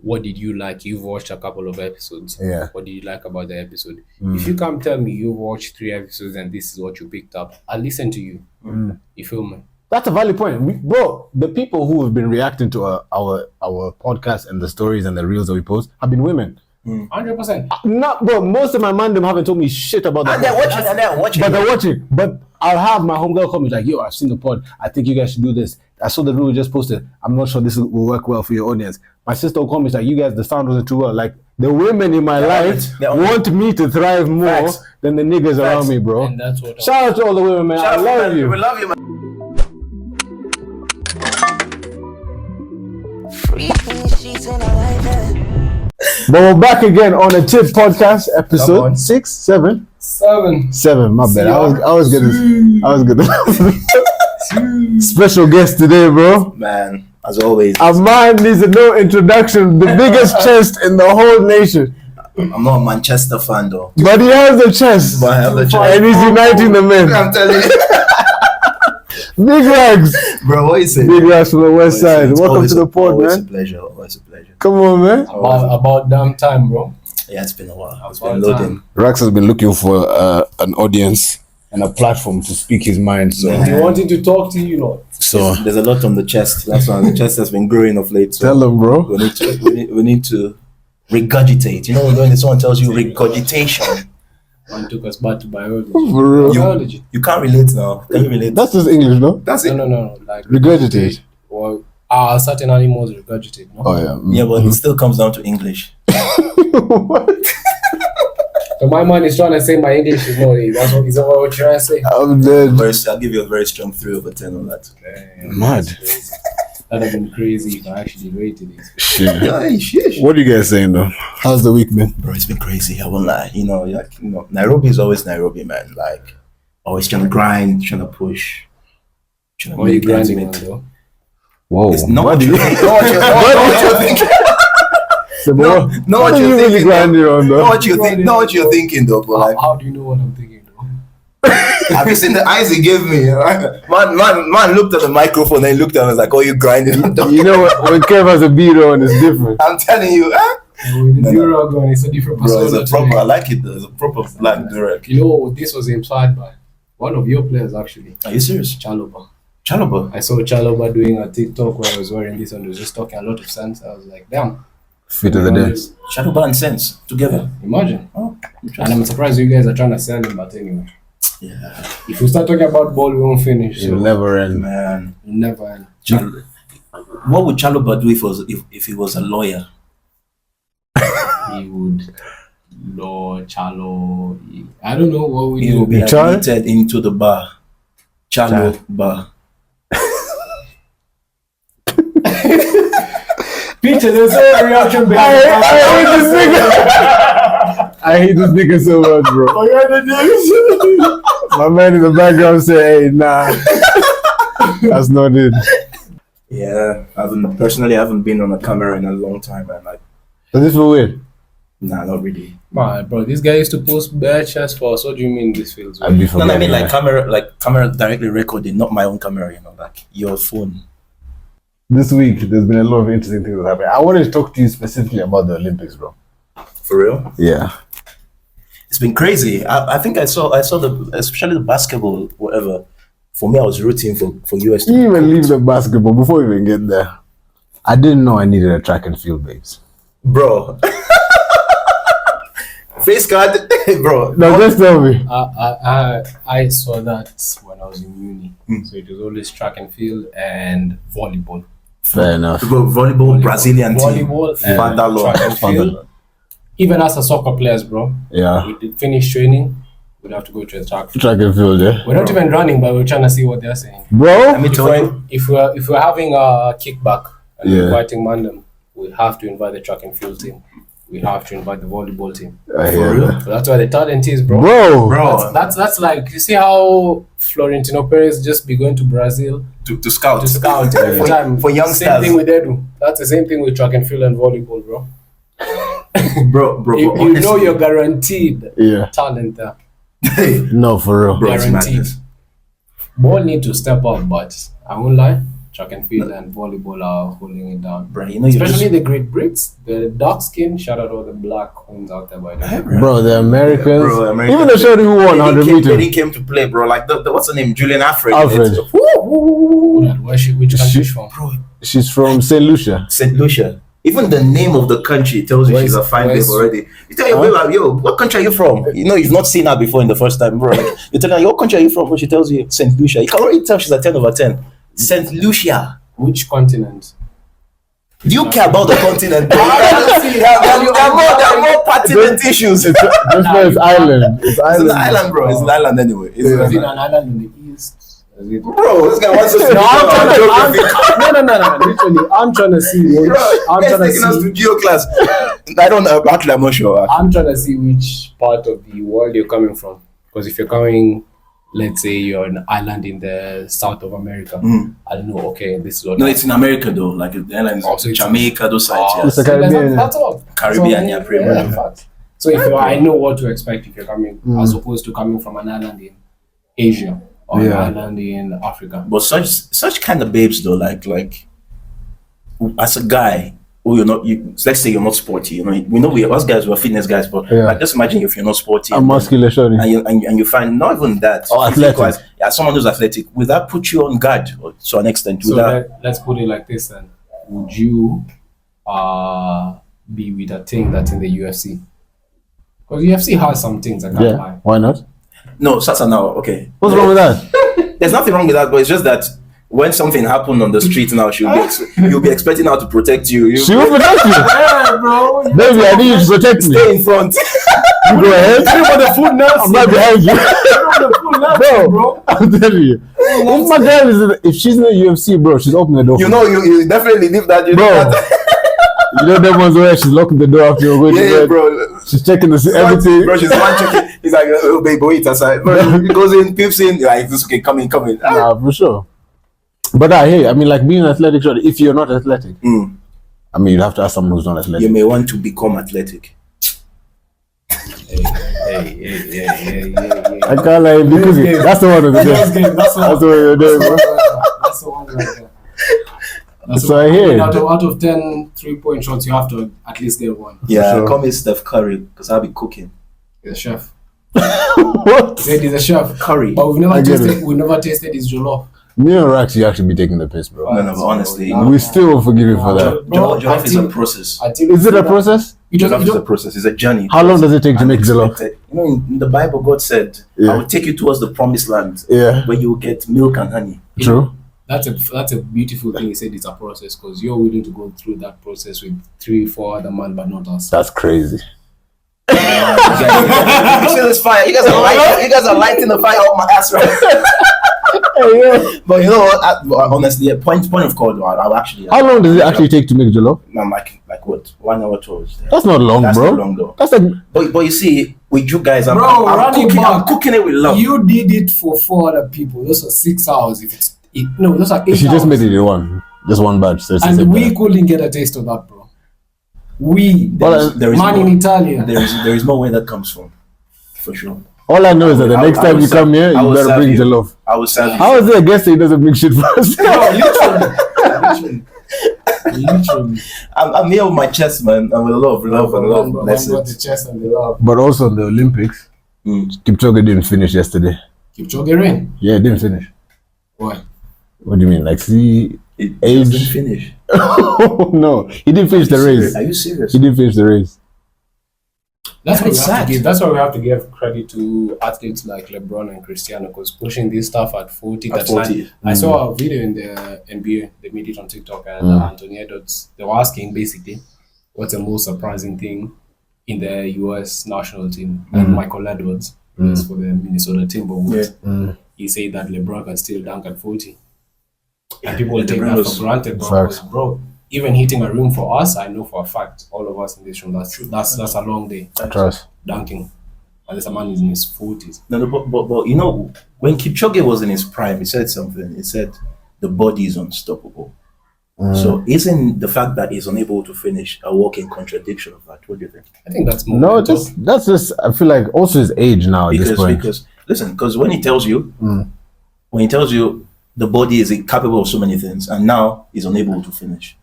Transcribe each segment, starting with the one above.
what did you like? You've watched a couple of episodes. Yeah. What did you like about the episode? If you come tell me you watched 3 episodes and this is what you picked up, I'll listen to you. You feel me? That's a valid point. Bro, the people who have been reacting to our podcast and the stories and the reels that we post have been women. 100%. Not, bro, most of my mandem haven't told me shit about that. And they're watching. But they're watching. But I'll have my homegirl come like, yo, I've seen the pod. I think you guys should do this. I saw the reel we just posted. I'm not sure this will work well for your audience. My sister will come like, you guys, the sound wasn't too well. Like, the women in my life want me to thrive more than the niggas around me, bro. And that's what Shout out to all the women, man. I love you. We love you, man. But we're back again on a Tip podcast, episode 6, 7? 7, my bad. I was gonna special guest today, bro. Man, as always. A man needs no introduction. The biggest chest in the whole nation. I'm not a Manchester fan though. But he has the chest. But I have the chest. And he's uniting the men. I'm telling you. Big rags. Bro, what is it? Big rags from the west side. Welcome to the pod, always man. Always a pleasure. Come on, man. About damn time, bro. Yeah, it's been a while. It's been loading. Rax has been looking for an audience and a platform to speak his mind. So He wanted to talk to you, Lord. So there's a lot on the chest. That's why the chest has been growing of late. So tell him, bro. we need to regurgitate. You know when someone tells you regurgitation. One took us back to biology. For real. Biology. You can't relate now. Can you relate? That's just English, no? That's it. No. Like Regurgitate. Or certain animals regurgitate. No? Oh yeah. Yeah, but it still comes down to English. What? So my man is trying to say my English is not it. That's what he's what you're trying to say. I'm dead. I'll give you a very strong 3 over 10 on that. Mad. That'd have been crazy if I actually rated it. Shit. Yeah, What are you guys saying though? How's the week been? Bro, it's been crazy. I won't lie. Nairobi is always Nairobi, man. Like, always trying to grind, trying to push. Trying to What are you make ends grinding on meet. though? Whoa. It's not what you think. Know what you're thinking. Know what you're really thinking. grinding on though? Know what you're thinking, though. But like, How do you know what I'm thinking though? have you seen the eyes he gave me? Man looked at the microphone and he looked at me and was like, "Oh, you grinding?" You know what? When Kev has a beat on, it's different. I'm telling you, With the Durag on, it's a different bro. It's persona a proper. today. I like it. Though. It's a proper black Durek. You know, this was inspired by one of your players actually, Are you serious? Chaloba. Chaloba. I saw Chaloba doing a TikTok where I was wearing this and he was just talking a lot of sense. I was like, damn. Fit of the day. Chaloba and Sense together. Imagine. Oh, And I'm surprised you guys are trying to sell him, but anyway. yeah, If we start talking about ball, we won't finish. You'll So never end. man. we'll never end. What would Chaloba do if he was a lawyer? He would law, Chalo. I don't know what we He do. would be Chalo? admitted into the bar. Chalo bar. Peter, there's no reaction I hate this nigga. I hate this nigga so much, bro. My man in the background said, "Hey, nah, that's not it." Yeah, I haven't been on a camera in a long time, man. Like, Does this feel weird? nah, not really. Man, bro, this guy used to post bad chats for us. What do you mean this feels I'd be weird? No, I mean forgetting, like camera directly recording, not my own camera. Like your phone. This week, there's been a lot of interesting things that happened. I wanted to talk to you specifically about the Olympics, bro. For real? Yeah. It's been crazy. I think I saw especially the basketball, whatever. For me, I was rooting for US to You even leave the basketball before we even get there. I didn't know I needed a track and field, babes. bro. Face card, bro. No, just tell me. I saw that when I was in uni. So it was always track and field and volleyball. Fair enough. Volleyball, Brazilian volleyball team. and Vandalo. track and field. Even as a soccer players, bro. Yeah. We did finish training. We'd have to go to the track. Track and field, yeah. We're not even running, but we're trying to see what they're saying. Bro, If we're having a kickback and Yeah. inviting Mandem, we have to invite the track and field team. We have to invite the volleyball team. I hear that. So that's where the talent is, bro. Bro. That's like, you see how Florentino Perez just be going to Brazil to scout. every time for young Same stars. thing with Edu. That's the same thing with track and field and volleyball, bro. bro. You know you're guaranteed Yeah. talent there. No, for real. Bro, it's Guaranteed. madness. Ball need to step up, but I won't lie. track and field and volleyball are holding it down. Bro, you know, Especially the Great Brits, the dark skin. Shout out all the black homes out there by the way. Bro, the Americans. Bro, Americans. Even the shorty who won 100 They meters. came to play, bro. Like the what's her name? Julian Alfred. Alfred. Which country is from? Bro, She's from St. Lucia. St. Lucia. Even the name of the country tells you she's a fine babe already. You tell your babe, like, yo, what country are you from? You know, you've not seen her before in the first time, bro. Like, you tell her, what country are you from? But she tells you St. Lucia. You can already tell she's a 10 over 10. St. Lucia. Which continent? Do you care about the continent? There are more pertinent issues. Just know it's island. It's It's island. an island, bro. It's an island anyway. Is it an island in the east? Bro, this guy wants us to No, no. literally, I'm trying to see which. I'm He's trying to taking us to see. geo class. I don't know. Actually, I'm not sure. I'm trying to see which part of the world you're coming from. Because if you're coming, let's say you're an island in the south of America, I don't know. Okay, this is what. No, it's in America though. Like the islands, Also, it's- Jamaica, those sides. Oh, Yes. It's a Caribbean. That's all. Caribbean, yeah, pretty much. in fact. So if I know what to expect if you're coming, as opposed to coming from an island in Asia or an island in Africa. But such kind of babes though, like as a guy who you're not, let's say you're not sporty, you know, we know us guys were fitness guys, but like just imagine if you're not sporty, I'm muscular, shorty. and you find not even that, athletic. yeah, someone who's athletic, will that put you on guard to an extent? So Will that, let's put it like this then. Would you be with a thing that's in the UFC? Because UFC has some things I can't lie. Why not? no, Sasa now, okay. What's wrong with that? There's nothing wrong with that, but it's just that when something happened on the street now, you'll be expecting her to protect you. She will protect you. Yeah, bro. Baby, I need you to protect me. Stay in front. You go ahead. the food now. I'm right behind you. the food now, Bro, I'm telling you. If my girl is if she's in the UFC, bro, she's opening the door. You know, you definitely leave that. You Bro. know that. You know that one's where she's locking the door after you're going to Yeah, bed. bro. She's checking everything. Bro, she's one checking. He's like, oh, babe, wait aside. Bro, he goes in, peeps in. Like, this okay, come in. Nah, for sure. But hey, I mean, like being athletic, sure, if you're not athletic, I mean, you'd have to ask someone who's not athletic. You may want to become athletic. Hey. I can't lie, because that's the one of the day. That's That's the one you're doing, bro. That's the one right there. That's So I hear. out of 10 3-point shots, you have to at least get one. Yeah, sure. call me Steph Curry because I'll be cooking. He's a chef. What? Said he's a chef. Curry. But I get it. we've never tasted his jollof. Me and Rax, you actually be taking the piss, bro. No, but honestly, We still won't forgive you for that. Bro, Jollof I is a think- process. I think Is it a process? Jollof is a process. It's a journey. How long does it take to make jollof? You know, in the Bible, God said, Yeah. "I will take you towards the promised land, Yeah, where you will get milk and honey." true. That's a beautiful thing. He said it's a process because you're willing to go through that process with 3-4 other men, but not us. That's crazy. You see this fire? You guys are lighting the fire on my ass, right? But you know what? Honestly, point of call. I'll actually. How long does it actually take to make jollof? I'm like what? 1 hour, 2 hours. That's not long, That's bro. not long though. That's like But you see, with you guys, I'm running cooking. I'm back. cooking it with love. You did it for 4 other people. Those are 6 hours. No, those are 8 she hours. just made it in just one batch. So it's the And same we time. couldn't get a taste of that, bro. There is man no- in Italia. There is no where that comes from, for sure. All I know is that the I- next I time will you come serve- here, I you will better serve bring you. jollof. I will serve you. How is it a guest that he doesn't bring shit for us? No, literally. I'm here with my chest, man, and with love. That's One got the it. chest and the love. But also in the Olympics, Kipchoge didn't finish yesterday. Kipchoge rain. Yeah, he didn't finish. Why? What do you mean? Like, see, It Age. didn't finish. no, he didn't finish the race. Are you serious? He didn't finish the race. That's why It's sad. That's why we have to give credit to athletes like LeBron and Cristiano because pushing this stuff at 40. At 40. I saw a video in the NBA. They made it on TikTok, and Anthony Edwards. They were asking basically, what's the most surprising thing in the US national team? And Michael Edwards is for the Minnesota Timberwolves. He said that LeBron can still dunk at 40, and people will take LeBron that was- for granted, bro. Facts. 'Cause, bro, even hitting a room for us, I know for a fact, all of us in this room, that's a long day. Trust. Dunking. And this man is in his 40s. No, but you know, when Kipchoge was in his prime, he said something. He said, "The body is unstoppable." So, isn't the fact that he's unable to finish a walking contradiction of that? What do you think? I think that's more. No, mental. that's just. I feel like also his age now at this point. Because listen, because when he tells you, the body is incapable of so many things, and now is unable to finish.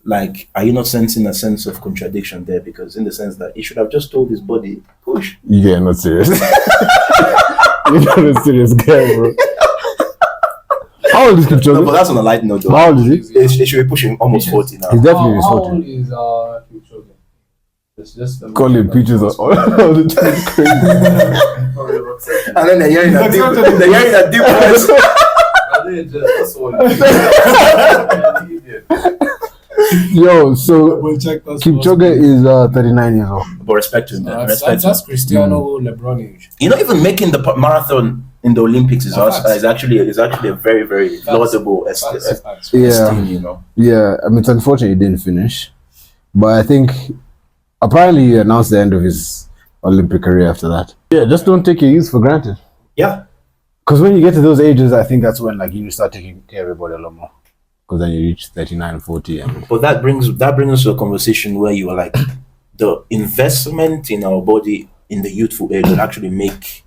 Like, are you not sensing a sense of contradiction there? Because in the sense that he should have just told his body, push. Yeah, not serious. You're not a serious guy, bro. How old is Kipchoge? No, but that's on a light note, though. How old is he? He should be pushing almost 40 now. He's definitely How 40. old is Kipchoge? It's just Call him peaches all the time. Crazy. And then they're hearing a deep voice. Yo, so Kipchoge is 39 years old. But respect to him, man. Respect to him. That's Cristiano LeBron age. You know, even making the marathon in the Olympics is actually a very, very laudable esteem, you know. Yeah, I mean, it's unfortunate he didn't finish, but I think apparently he announced the end of his Olympic career after that. Yeah, just don't take your youth for granted. Yeah, because when you get to those ages, I think that's when like you start taking care of everybody a lot more. Because then you reach 39, 40. But that brings us to a conversation where you are like, the investment in our body in the youthful age will actually make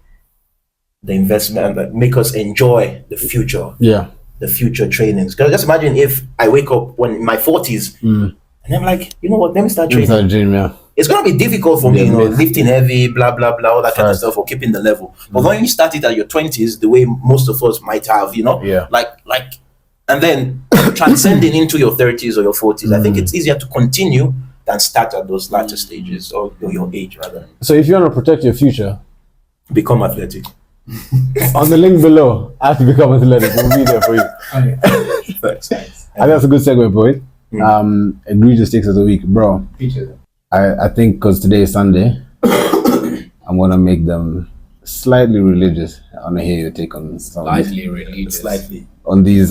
the investment, like, make us enjoy the future. Yeah. The future trainings. Because just imagine if I wake up when in my 40s and I'm like, you know what, let me start training. Yeah. It's going to be difficult for me, you know, lifting heavy, blah, blah, blah, all that kind of stuff, or keeping the level. But when you start it at your 20s, the way most of us might have, you know, like, and then transcending into your 30s or your 40s, I think it's easier to continue than start at those latter stages, or your age rather. So if you want to protect your future, become athletic. On the link below, I have to become athletic. We'll be there for you. Thanks. I think that's a good segue point. Egregious Takes of the week, bro. I think because today is Sunday, I'm gonna make them slightly religious. I wanna hear your take on Slightly religious. Slightly. On these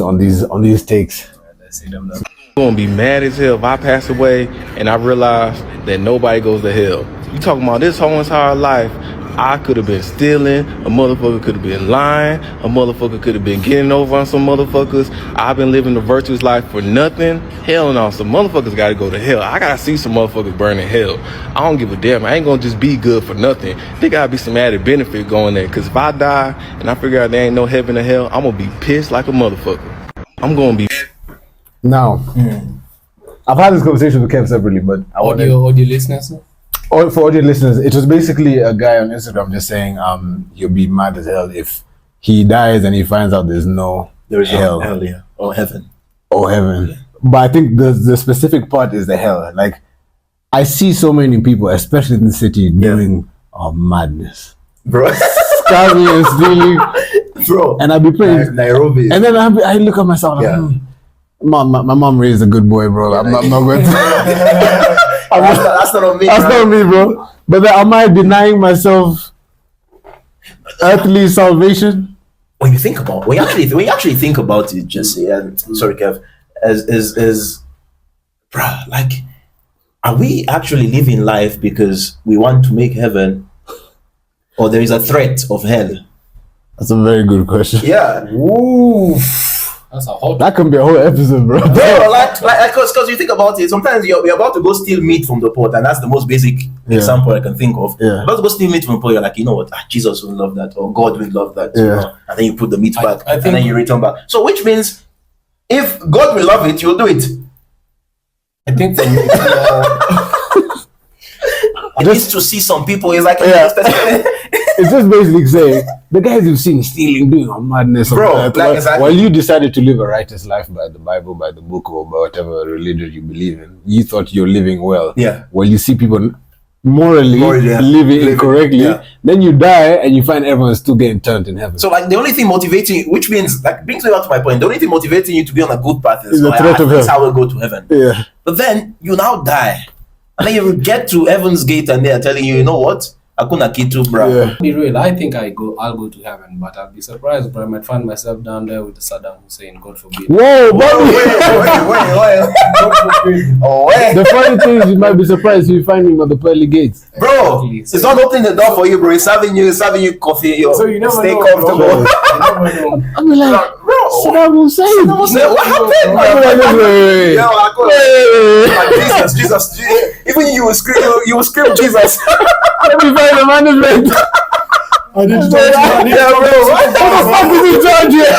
takes. Let's see them now. I'm gonna be mad as hell if I pass away and I realize that nobody goes to hell. You talking about this whole entire life, I could have been stealing, a motherfucker could have been lying, a motherfucker could have been getting over on some motherfuckers. I've been living the virtuous life for nothing. Hell no, some motherfuckers gotta go to hell. I gotta see some motherfuckers burn in hell. I don't give a damn. I ain't gonna just be good for nothing. There gotta be some added benefit going there. Cause if I die and I figure out there ain't no heaven or hell, I'm gonna be pissed like a motherfucker. I'm gonna be... Now, I've had this conversation with Kev separately, but Audio listeners? For audio listeners, it was basically a guy on Instagram just saying he'll be mad as hell if he dies and he finds out there is no hell. Hell, yeah. Or heaven. Yeah. But I think the specific part is the hell. Like, I see so many people, especially in the city, doing madness. Bro. Starving and stealing. Bro. And I'll be praying. Nairobi. And then I look at myself like, my mom raised a good boy, bro. I'm not going to... That's not on me. That's not me, bro. But then, am I denying myself earthly salvation? When you actually think about it, Jesse, and sorry, Kev, is bruh, like, are we actually living life because we want to make heaven, or there is a threat of hell? That's a very good question. Yeah. Oof. That's a hot. That can be a whole episode, bro. Because you think about it, sometimes you're about to go steal meat from the pot, and that's the most basic example I can think of. Yeah. About to go steal meat from the pot, you're like, you know what? Jesus will love that, or God will love that. Yeah. You know? And then you put the meat back, I think, and then you return back. So, which means, if God will love it, you'll do it. I think for me, Just to see some people, it's like, It's just basically saying the guys you've seen stealing, doing all madness, bro. Exactly. While you decided to live a righteous life by the Bible, by the book, or by whatever religion you believe in, you thought you're living well. Yeah. Well, you see people morally living incorrectly, then you die and you find everyone's still getting turned in heaven. So, like, the only thing motivating, which means, like, brings me back to my point. The only thing motivating you to be on a good path is the threat of that's how we'll go to heaven. Yeah. But then you now die, and then you get to heaven's gate, and they're telling you know what? Hakuna kitu, bro. Yeah. be real, I think I'll go to heaven, but I'll be surprised, bro. I might find myself down there with the Saddam Hussein, God forbid. Whoa, Bobby! Wait. The funny thing is, you might be surprised if you find him at the pearly gates. Bro, it's not opening the door for you, bro. It's serving you coffee. So you never stay know, comfortable. bro. You never know. I mean, like, Bro, Saddam Hussein. what happened? Wait. Yeah, like, Jesus. Even you will scream Jesus. Let me find the management. I need to Yeah, bro. What the fuck is he charging?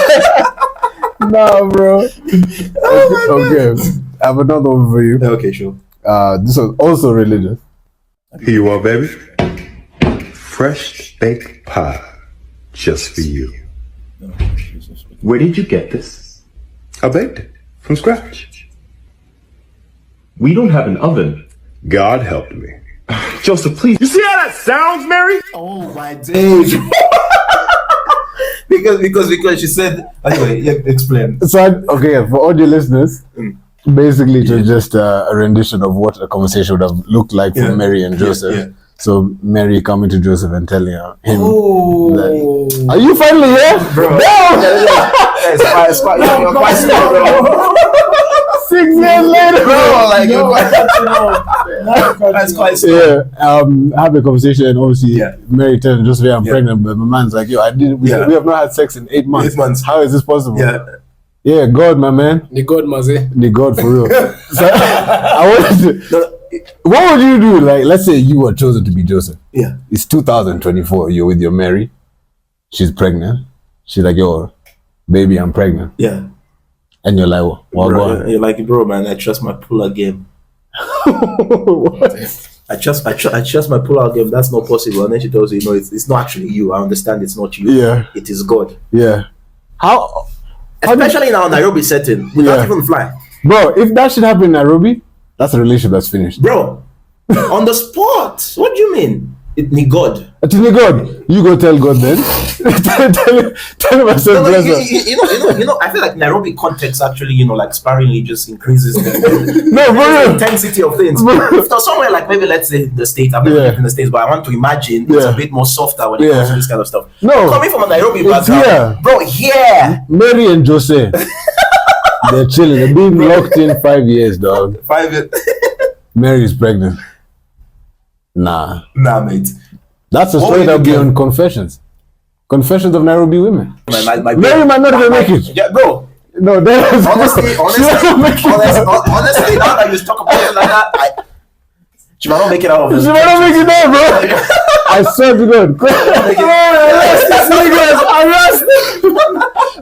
Nah, bro. Okay. I have another one for you. Okay, sure. This was also religious. Here you are, baby. Fresh baked pie, just for you. Where did you get this? I baked it from scratch. We don't have an oven. God helped me. Joseph, please. You see how that sounds, Mary? Oh my days. because she said. Anyway, yeah, explain. So, okay, for audio listeners, basically it was just a rendition of what a conversation would have looked like for Mary and Joseph. Yeah. So Mary coming to Joseph and telling him, that, "Are you finally here, bro?" No. It's quite small, bro. 6 years later, bro. Like that's quite small. Yeah. Have a conversation, and obviously Mary tells Joseph, "I'm pregnant," but my man's like, "Yo, we have not had sex in 8 months. 8 months. How is this possible?" Yeah, God, my man. The God, Maze. The God for real. So, I wanted to. What would you do? Like, let's say you were chosen to be Joseph. Yeah. It's 2024. You're with your Mary. She's pregnant. She's like, "Yo, baby, I'm pregnant." Yeah. And you're like, "What?" Bro, you're like, "Bro, man, I trust my pull-out game." I trust my pull-out game. That's not possible. And then she tells you, "No, it's not actually you. I understand it's not you. Yeah. It is God." Yeah. How Especially in our Nairobi setting, we not even fly. Bro, if that should happen in Nairobi, that's a relationship that's finished. Bro, on the spot. What do you mean? It need God. To me, God. You go tell God then. tell him I said bless her. You know, I feel like Nairobi context actually, like sparingly just increases the intensity of things. If there's somewhere like maybe let's say the States, I've never lived in the States, but I want to imagine it's a bit more softer when it comes to this kind of stuff. No. Coming from a Nairobi background. Bro, Mary and Jose. They're chilling. They're being locked in 5 years, dog. 5 years. Mary's pregnant. Nah, mate. That's a story that'll be on Confessions. Confessions of Nairobi Women. Mary might not even make it. Yeah, bro. No, honestly, now that you talk about it like that, she might not make it out of this. She might not make it out, bro. I swear to God.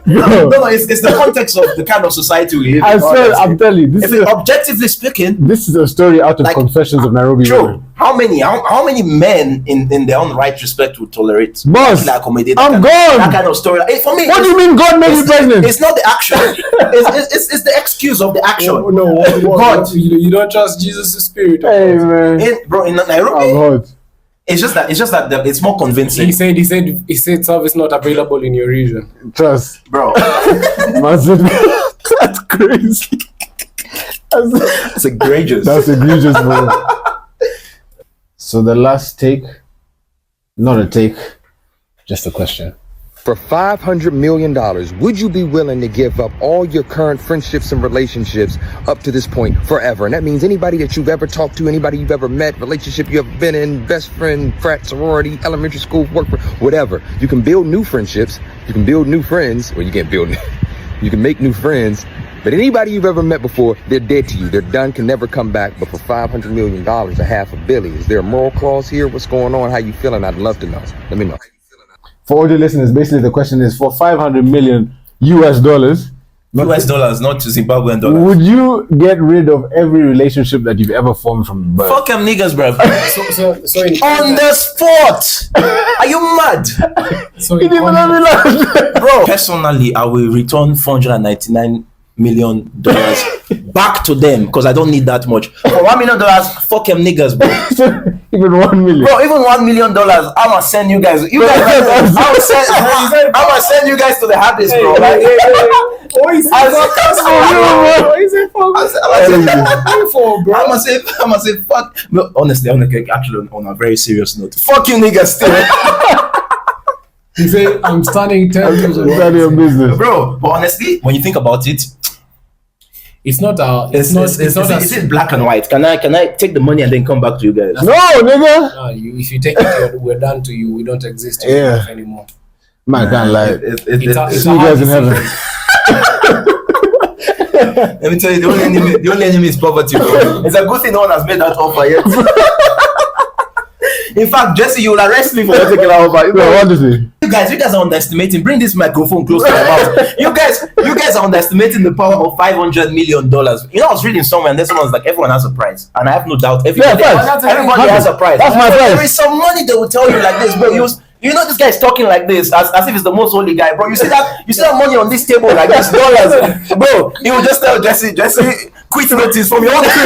No, it's the context of the kind of society we live in. I swear, I'm telling you. Objectively speaking, this is a story out of Confessions of Nairobi Women. How many men in their own right respect would tolerate? Boss, I'm gone. That kind of story. For me, what do you mean God made you pregnant? It's not the action. it's the excuse of the action. God, you don't trust Jesus' spirit. Hey man, in Nairobi, it's just that it's more convincing. He said service not available in your region. Trust, bro. That's crazy. That's egregious. That's egregious, bro. So the last take, not a take, just a question. For $500 million, would you be willing to give up all your current friendships and relationships up to this point forever? And that means anybody that you've ever talked to, anybody you've ever met, relationship you ever been in, best friend, frat, sorority, elementary school, work, whatever. You can build new friendships, you can build new friends, or you can't build, you can make new friends. But anybody you've ever met before, they're dead to you. They're done, can never come back. But for $500 million, $500 million, is there a moral clause here? What's going on? How you feeling? I'd love to know. Let me know. For audio listeners, basically the question is, for $500 million US dollars, not Zimbabwean dollars, would you get rid of every relationship that you've ever formed from birth? Fuck them niggas, bro. So on the spot. Are you mad? So you didn't even let me laugh. Bro, personally, I will return $499 million back to them because I don't need that much. For $1 million, fuck them niggas, bro. Even 1 million. Bro, even $1 million, I'ma send you guys. I'ma send you guys to the hardest, bro. Like, I'ma say fuck. No, honestly, actually, on a very serious note, fuck you niggas still. You say I'm standing 10 years ago. None of your business, bro. But honestly, when you think about it, it's not is it black and white? Can I take the money and then come back to you guys? No, nigga. No, if you take it, we're done to you. We don't exist in your life anymore. Man, can't lie. It's see you guys in heaven. Let me tell you, the only enemy is poverty, bro. It's a good thing no one has made that offer yet. In fact, Jesse, you will arrest me for taking that offer. No, what is it? You guys are underestimating. Bring this microphone close to your mouth. You guys are underestimating the power of $500 million. You know, I was reading somewhere, and this one was like, everyone has a price, and I have no doubt everybody has a price. That's my price. There is some money they will tell you like this, bro. You know this guy is talking like this as if he's the most holy guy, bro. You see that money on this table like this, dollars, bro. He will just tell Jesse, quit notice from your own kids.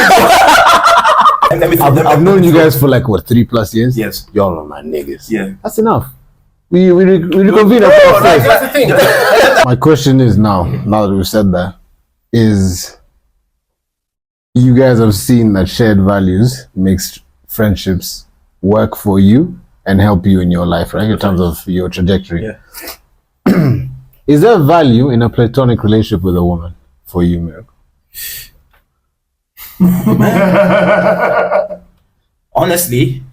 I've known you guys for like what 3+ years. Yes, y'all are my niggas. Yeah, that's enough. We reconvene. That's the thing. My question is now that we've said that, is you guys have seen that shared values makes friendships work for you and help you in your life, right? In terms of your trajectory. Yeah. Is there value in a platonic relationship with a woman for you, Miracle? Honestly,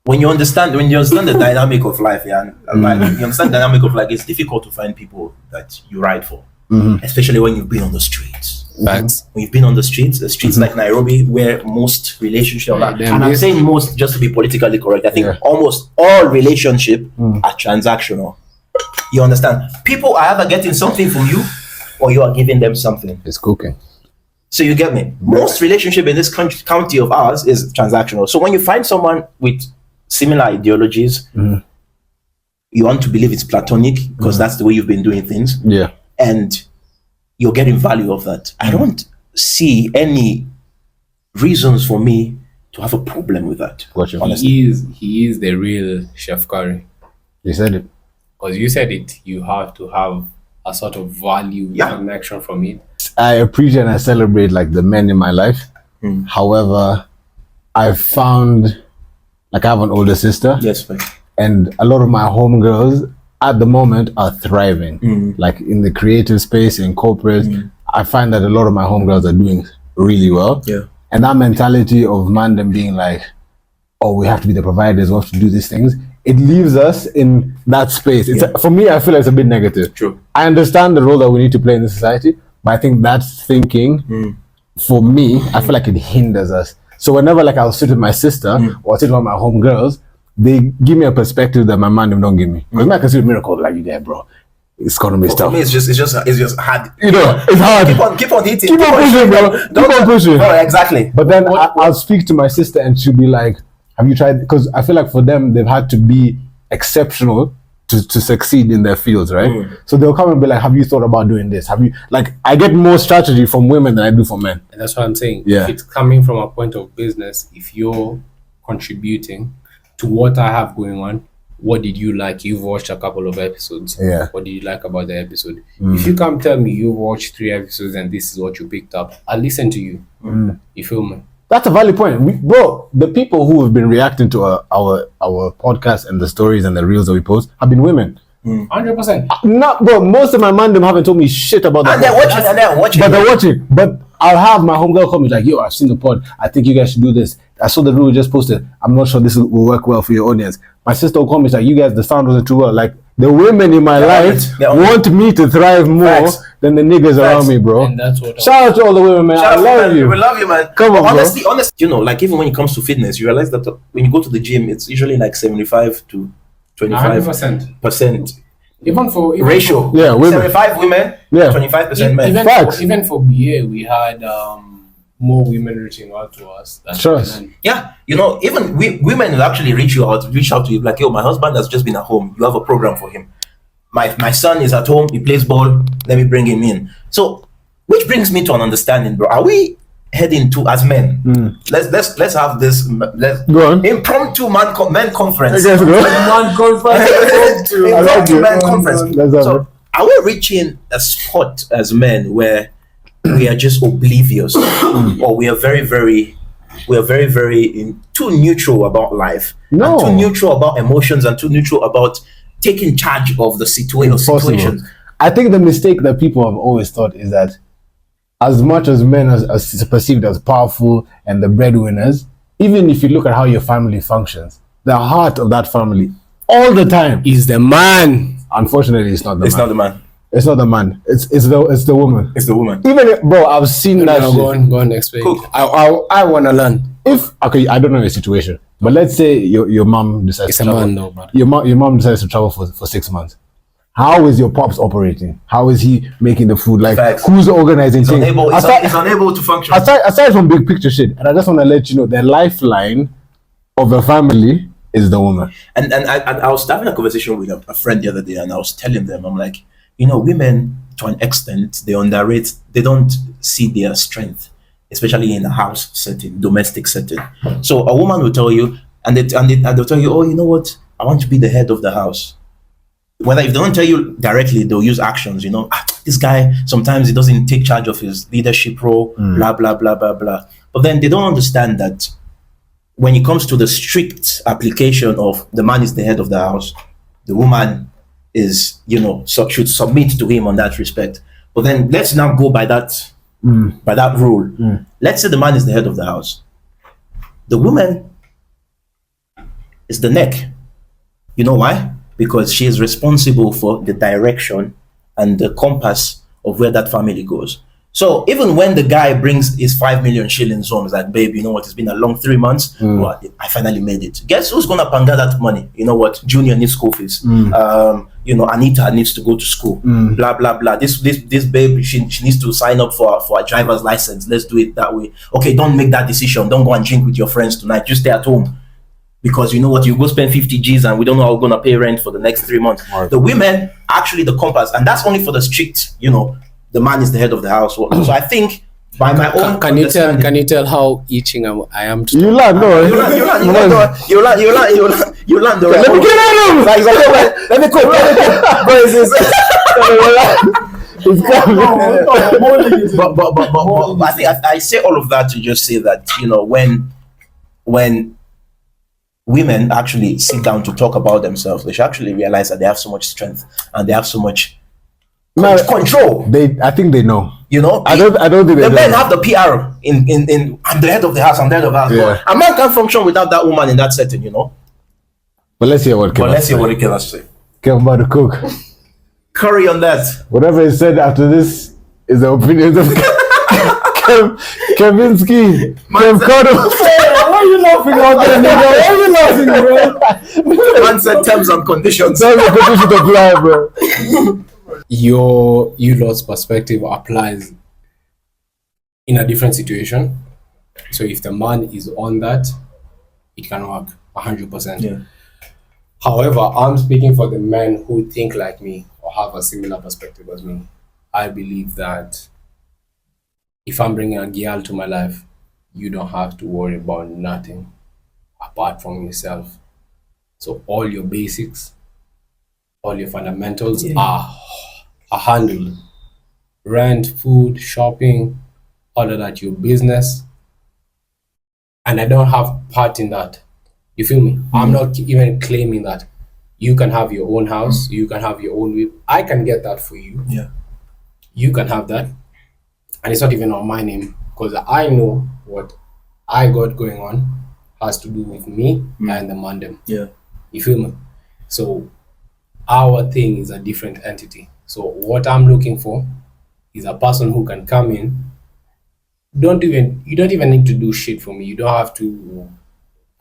when you understand the dynamic of life, you understand the dynamic of life, it's difficult to find people that you ride for, especially when you've been on the streets. Facts. When you've been on the streets like Nairobi, where most relationships are, and I'm saying most just to be politically correct, I think almost all relationships are transactional. You understand? People are either getting something from you or you are giving them something. It's cooking. So you get me? Most relationship in this county of ours is transactional. So when you find someone with similar ideologies, you want to believe it's platonic because that's the way you've been doing things. Yeah. And you're getting value of that. I don't see any reasons for me to have a problem with that. Gotcha. He is the real Chef Curry. You said it. Because you said it, you have to have a sort of value connection from it. I appreciate and I celebrate like the men in my life. However, I've found, like, I have an older sister. Yes, fine. And a lot of my homegirls at the moment are thriving. Like in the creative space, in corporate. I find that a lot of my homegirls are doing really well. Yeah. And that mentality of mandem being like, oh, we have to be the providers, we have to do these things. It leaves us in that space. It's for me, I feel like it's a bit negative. True. I understand the role that we need to play in the society, but I think that thinking, for me, I feel like it hinders us. So whenever like I'll sit with my sister or sit with my homegirls, they give me a perspective that my man don't give me. Because I can see Miracle like you there, bro. It's gonna be stuff. For me, it's just hard. You know, it's hard. Keep on hitting. Keep on pushing, bro. Keep on pushing. Oh, exactly. But then I'll speak to my sister and she'll be like, have you tried? Because I feel like for them, they've had to be exceptional to succeed in their fields, right? So they'll come and be like, have you thought about doing this? Have you, like, I get more strategy from women than I do from men. And that's what I'm saying. Yeah. If it's coming from a point of business, if you're contributing to what I have going on, what did you like? You've watched a couple of episodes. Yeah. What did you like about the episode? If you come tell me you watched 3 episodes and this is what you picked up, I'll listen to you. You feel me? That's a valid point. Bro, the people who have been reacting to our podcast and the stories and the reels that we post have been women. 100%. Not, bro, most of my man them haven't told me shit about that. And they're watching. But they're watching. But I'll have my homegirl come like, yo, I've seen the pod. I think you guys should do this. I saw the reel we just posted. I'm not sure this will work well for your audience. My sister will come like, you guys, the sound wasn't too well. Like, the women in my life want me to thrive more than the niggas around me, bro. And that's what shout out to all the women, man. I love you. We love you, man. Come on, honestly, you know, like even when it comes to fitness, you realize that when you go to the gym, it's usually like 75 to 25%. Even for ratio. Yeah, women. 75 women, 25% men. Even for BA, we had more women reaching out to us than men. Yeah, you know, even women will actually reach out to you like, yo, my husband has just been at home. You have a program for him. My son is at home. He plays ball. Let me bring him in. So, which brings me to an understanding, bro. Are we heading to, as men? Let's have this. Let's go on. Impromptu men conference. Impromptu men conference. So, are we reaching a spot as men where we are just oblivious, or we are very, very too neutral about life, and too neutral about emotions, and too neutral about taking charge of the situation? I think the mistake that people have always thought is that as much as men are perceived as powerful and the breadwinners, even if you look at how your family functions, the heart of that family all the time is the man. Unfortunately, it's not the man. It's not the man. It's not the man. It's the woman. It's the woman. Even bro, I've seen that. Go on, explain. Cool. I want to learn. if okay, I don't know your situation, but let's say your mom decides It's to a travel. man, though, brother. Your mom decides to travel for 6 months. How is your pops operating? How is he making the food? Like, Facts. who's organizing things? It's unable to function. Aside from big picture shit, and I just want to let you know, the lifeline of the family is the woman. And I was having a conversation with a friend the other day, and I was telling them, I'm like, you know, women to an extent, they underrate, they don't see their strength, especially in a house setting, domestic setting. So a woman will tell you, and they'll tell you, oh, you know what, I want to be the head of the house. Whether if they don't tell you directly, they'll use actions, you know, this guy, sometimes he doesn't take charge of his leadership role, blah, blah, blah, blah, blah. But then they don't understand that when it comes to the strict application of the man is the head of the house, the woman is, you know, should submit to him on that respect. But then let's now go by that rule. Let's say the man is the head of the house. The woman is the neck. You know why? Because she is responsible for the direction and the compass of where that family goes. So even when the guy brings his 5 million shillings home, it's like, babe, you know what? It's been a long 3 months. Well, I finally made it. Guess who's gonna panga that money? You know what? Junior needs school fees. You know, Anita needs to go to school. Blah blah blah. This babe, she needs to sign up for a driver's license. Let's do it that way. Okay, don't make that decision. Don't go and drink with your friends tonight. Just stay at home. Because you know what, you go spend 50 G's and we don't know how we're gonna pay rent for the next 3 months. The women actually the compass, and that's only for the strict, you know, the man is the head of the house. So I think by my own Can you tell how itching I am to You learn, no. you learn the right. Let me get out of him. Let me cook. Bro, but I think I say all of that to just say that, you know, when women actually sit down to talk about themselves, they should actually realize that they have so much strength and they have so much control. I think they know. You know, I don't think the men have the PR in I'm the head of the house, I'm the head of the house. Yeah. A man can't function without that woman in that setting, you know. But let's hear what Kev has to say. Kev about to cook. Curry on that. Whatever is said after this is the opinions of Kevinsky. Kev Cotto. Why are you laughing out there, nigga? Why are you laughing, bro? Man said terms and conditions. Terms and conditions apply, bro. You lot's perspective applies in a different situation. So if the man is on that, it can work 100%. Yeah. However, I'm speaking for the men who think like me or have a similar perspective as me. I believe that if I'm bringing a girl to my life, you don't have to worry about nothing apart from yourself. So all your basics, all your fundamentals are handled. Rent, food, shopping, all of that, your business. And I don't have part in that. You feel me? I'm not even claiming that. You can have your own house, you can have your own whip. I can get that for you. Yeah. You can have that. And it's not even on my name, because I know what I got going on has to do with me and the mandem. Yeah. You feel me? So our thing is a different entity. So what I'm looking for is a person who can come in. You don't even need to do shit for me. You don't have to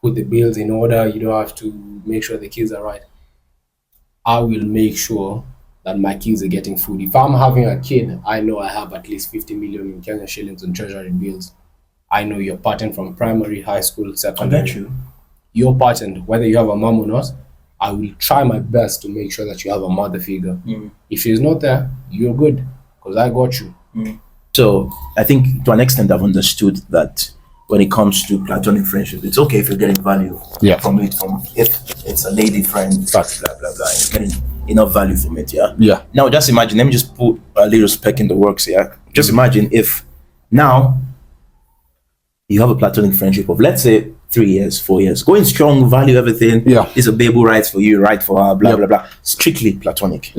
put the bills in order. You don't have to make sure the kids are right. I will make sure that my kids are getting food. If I'm having a kid, I know I have at least 50 million in Kenyan shillings on treasury bills. I know your pattern from primary, high school, secondary. I get you. Your pattern, whether you have a mom or not, I will try my best to make sure that you have a mother figure. If she's not there, you're good, because I got you. So I think to an extent I've understood that when it comes to platonic friendship, it's okay if you're getting value from it, from if it's a lady friend, blah blah blah, you're getting enough value from it. Yeah. Now just imagine, let me just put a little speck in the works here. Just imagine if now you have a platonic friendship of, let's say, 3 years, 4 years, going strong, value everything. It's a babe who writes for you, right for her, blah blah blah. Strictly platonic.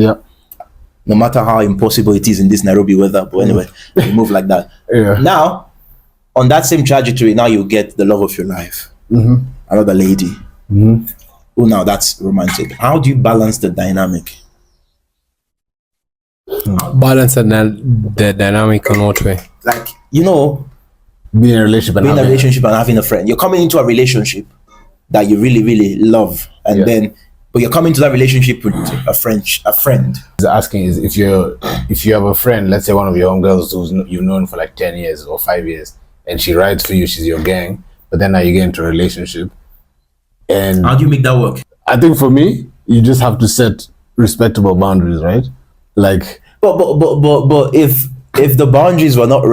No matter how impossible it is in this Nairobi weather, but anyway, we move like that. Now, on that same trajectory, now you get the love of your life, another lady. Oh, now that's romantic. How do you balance the dynamic? Balance the dynamic in what way? Like, you know, being in a relationship and being in a having- relationship and having a friend. You're coming into a relationship that you really, really love, and then, but you're coming to that relationship with a friend. He's asking is if you have a friend, let's say one of your own girls who's you've known for like 10 years or 5 years, and she rides for you, she's your gang, but then now you get into a relationship, and How do you make that work? I think for me, you just have to set respectable boundaries, right? Like, But if the boundaries were not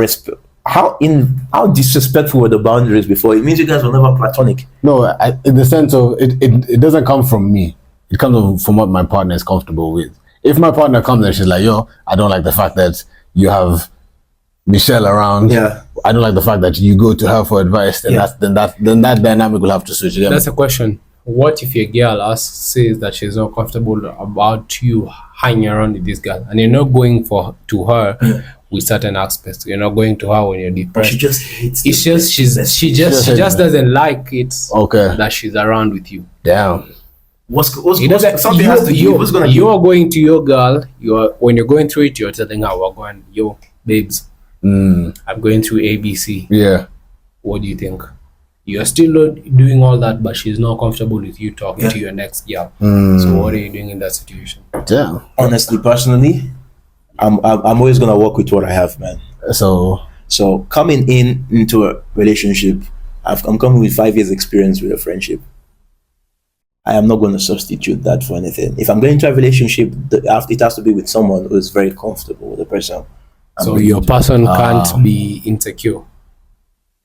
how disrespectful were the boundaries before? It means you guys were never platonic. no, in the sense of it doesn't come from me. It comes from what my partner is comfortable with. If my partner comes and she's like, yo, I don't like the fact that you have Michelle around. Yeah. I don't like the fact that you go to her for advice. Then then that dynamic will have to switch. Again. That's a question. What if your girl says that she's not comfortable about you hanging around with this girl, and you're not going to her with certain aspects? You're not going to her when you're depressed. She just hates. It's just she just doesn't like it. Okay. That she's around with you. Damn. Something has to do. What's gonna you're going to your girl. When you're going through it, you're telling her, "We're going, yo, babes. I'm going through ABC. Yeah. What do you think?" You're still doing all that, but she's not comfortable with you talking to your next girl. So what are you doing in that situation? Damn. Honestly, personally, I'm always gonna work with what I have, man. So coming into a relationship, I'm coming with 5 years experience with a friendship. I am not going to substitute that for anything. If I'm going into a relationship, it has to be with someone who is very comfortable with the person. So your person can't be insecure.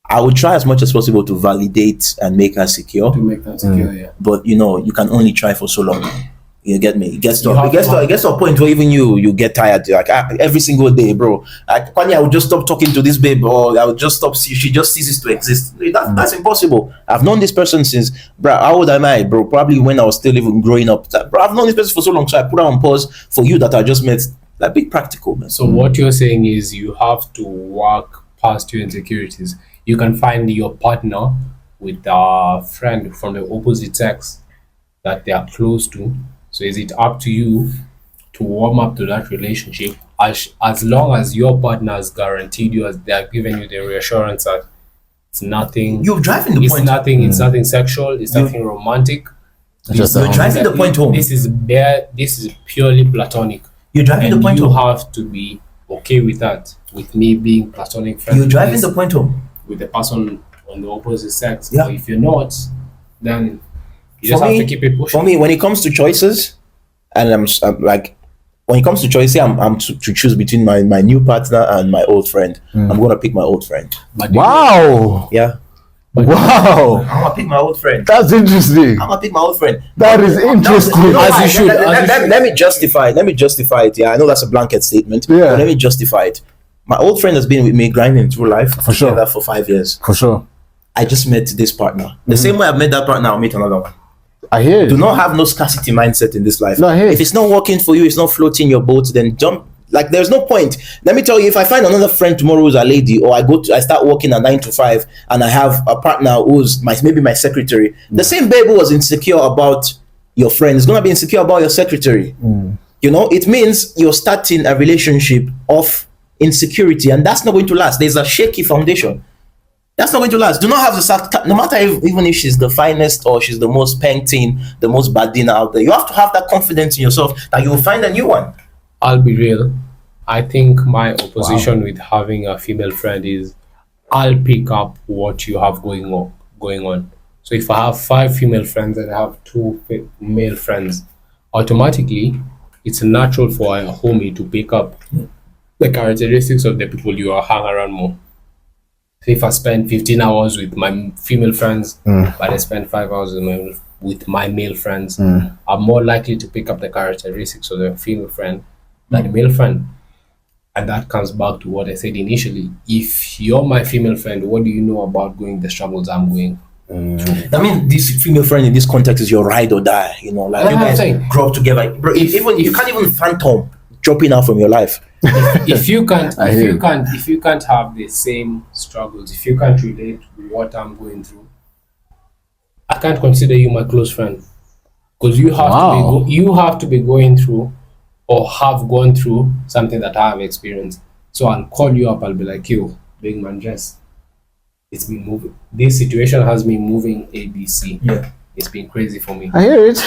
I would try as much as possible to validate and make her secure. To make them secure, yeah. But you can only try for so long. You get me? It gets to a point where even you get tired. Like every single day, bro. I would just stop talking to this babe, or I would just stop. She just ceases to exist. That's impossible. I've known this person since, bro. How old am I, bro? Probably when I was still even growing up. Bro, I've known this person for so long, so I put her on pause for you that I just met. Like, be practical, man. So what you're saying is you have to work past your insecurities. You can find your partner with a friend from the opposite sex that they are close to. So is it up to you to warm up to that relationship as long as your partner has guaranteed you, as they are giving you the reassurance that it's nothing. You're driving the point. It's nothing sexual. It's nothing romantic. You're driving the point home. This is purely platonic. You're driving the point home. You home. have to be okay with that. With me being platonic friends. You're driving the point home. With the person on the opposite sex. Yeah. But if you're not, then you just have to keep it pushing. For me, when it comes to choices, and I'm like, when it comes to choice, I'm to choose between my new partner and my old friend. I'm gonna pick my old friend. Wow. Yeah. Wow. I'm gonna pick my old friend. That's interesting. I'm gonna pick my old friend. That is interesting. As you should. Let me justify it. Yeah, I know that's a blanket statement. Yeah. But let me justify it. My old friend has been with me grinding through life For sure. together for 5 years. For sure. I just met this partner. The same way I've met that partner, I'll meet another one. I hear Do it. not have no scarcity mindset in this life. No, I hear it. If it's not working for you, it's not floating your boat, then jump. Like, there's no point. Let me tell you, if I find another friend tomorrow who's a lady, or I start working at 9 to 5, and I have a partner who's maybe my secretary, the same babe who was insecure about your friend is gonna be insecure about your secretary. It means you're starting a relationship of insecurity, and that's not going to last. There's a shaky foundation. That's not going to last. Do not have no matter even if she's the finest or she's the most painting, the most badina out there. You have to have that confidence in yourself that you will find a new one. I'll be real. I think my opposition with having a female friend is I'll pick up what you have going on. So if I have 5 female friends and I have 2 male friends, automatically it's natural for a homie to pick up the characteristics of the people you are hang around more. So if I spend 15 hours with my female friends, but I spend 5 hours with my male friends, I'm more likely to pick up the characteristics of the female friend than the male friend. And that comes back to what I said initially. If you're my female friend, what do you know about going the struggles I'm going? I mean, this female friend in this context is your ride or die. Like you guys grow up together. Bro, you can't even phantom dropping out from your life. If you can't have the same struggles, if you can't relate to what I'm going through, I can't consider you my close friend, because you have to be going through or have gone through something that I have experienced. So I'll call you up. I'll be like, yo, big man, Jess, it's been moving. This situation has been moving ABC. Yeah. It's been crazy for me. I hear it.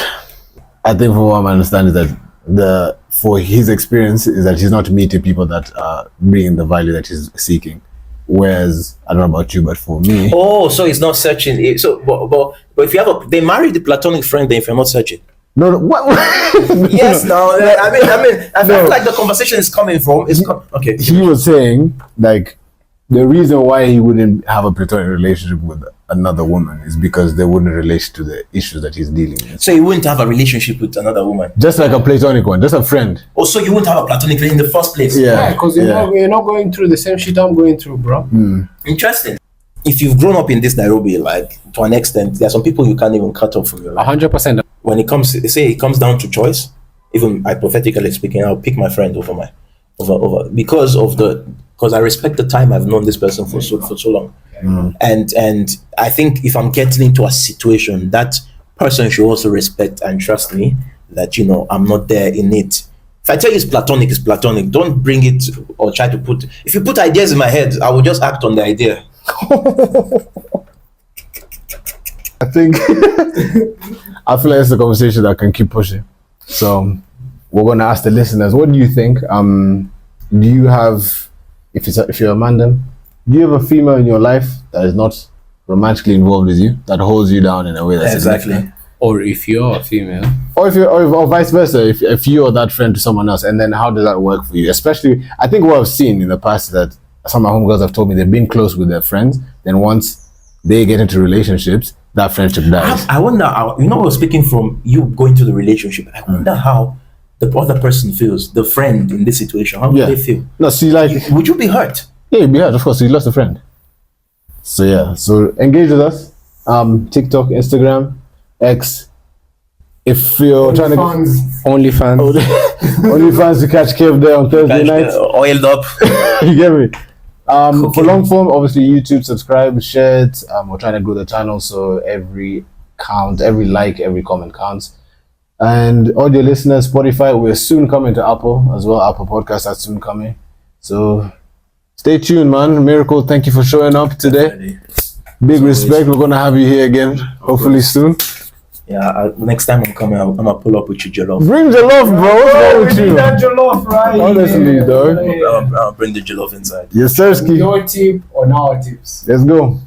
I think from what I understand is that for his experience is that he's not meeting people that are bringing the value that he's seeking. Whereas I don't know about you, but for me, Oh, so he's not searching. So, but if you have they marry the platonic friend, then if you're not searching. no, what? Yes, no. I No. feel like the conversation is coming from. Okay. He was saying like the reason why he wouldn't have a platonic relationship with another woman is because they wouldn't relate to the issues that he's dealing with. So you wouldn't have a relationship with another woman. Just like a platonic one, just a friend. Also, you wouldn't have a platonic friend in the first place. Yeah, because you're not going through the same shit I'm going through, bro. Interesting. If you've grown up in this Nairobi, like to an extent, there are some people you can't even cut off from your life. 100%. When it comes down to choice, even hypothetically speaking, I'll pick my friend over because I respect the time I've known this person for so long. And I think if I'm getting into a situation, that person should also respect and trust me that I'm not there in it. If I tell you it's platonic. Don't bring it or try to put. If you put ideas in my head, I will just act on the idea. I think I feel like it's a conversation that can keep pushing. So we're gonna ask the listeners, what do you think? Do you have, if you're a man, then do you have a female in your life that is not romantically involved with you, that holds you down in a way that's Exactly. Or if you're a female. or vice versa, if you're that friend to someone else, and then how does that work for you? Especially, I think what I've seen in the past is that some of my homegirls have told me they've been close with their friends, then once they get into relationships, that friendship dies. I wonder how, we're speaking from you going to the relationship. I wonder how the other person feels, the friend in this situation. How do they feel? No, see, like, Would you be hurt? yeah, you'd be hurt, of course. You lost a friend. So yeah, so engage with us. TikTok, Instagram, X. If you're trying to OnlyFans. OnlyFans to catch Kev there on Thursday night. Oiled up. You get me? For long form, obviously YouTube, subscribe, share it. We're trying to grow the channel, so every like, every comment counts. And audio listeners, Spotify, we're soon coming to Apple as well. Apple Podcasts are soon coming. So stay tuned, man. Miracle, thank you for showing up today. Big respect. We're gonna have you here again, hopefully soon. Yeah, next time I'm coming, I'm gonna pull up with you, Jollof. Bring Jollof, bro. What's wrong with you? That Jollof, right? Honestly, dog. I'll bring the Jollof inside. Yes, sir. Your tip or our tips? Let's go.